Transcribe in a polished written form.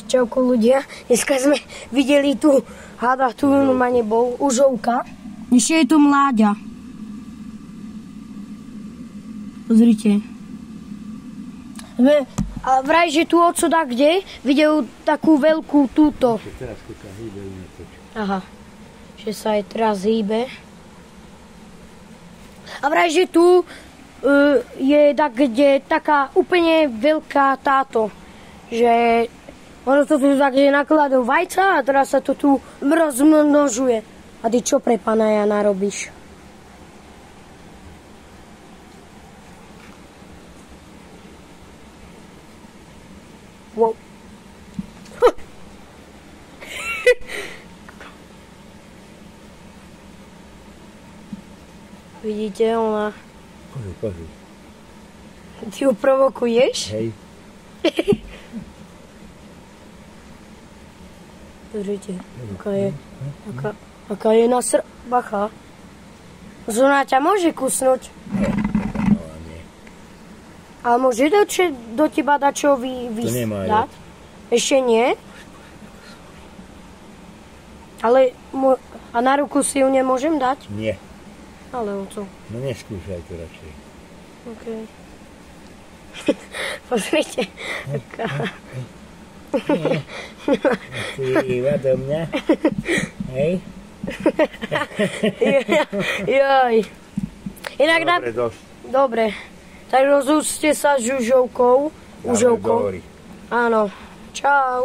Čauko ľudia, dneska sme videli tu hada, tu ma nebol, užovka. Ešte je tu mláďa. Pozrite. A vraj, že tu odsuda kde videl takú veľkú túto. Aha, že sa aj teraz hýbe. A vraj, že tu je tak, kde taká úplne veľká táto, že ono to tu tak, že nakladá vajca a teraz sa to tu rozmnožuje. A ty čo pre pána Jana robíš? Wow. Vidíte, ona... Pozri. Ty ju provokuješ? Hej. Pozrite, aká je bacha. Zóna ťa môže kusnúť. No a nie. Ale môže do teba dať čo dať? Ešte nie? Ale a na ruku si ju nemôžem dať? Nie. Ale o co? No neskúšaj to radšej. OK. Pozrite. Ty iba do mňa? Hej? Joj. Inak Dobre, dosť. Dobre. Tak rozúčte sa s Žužovkou. Užovkou. Áno. Čau.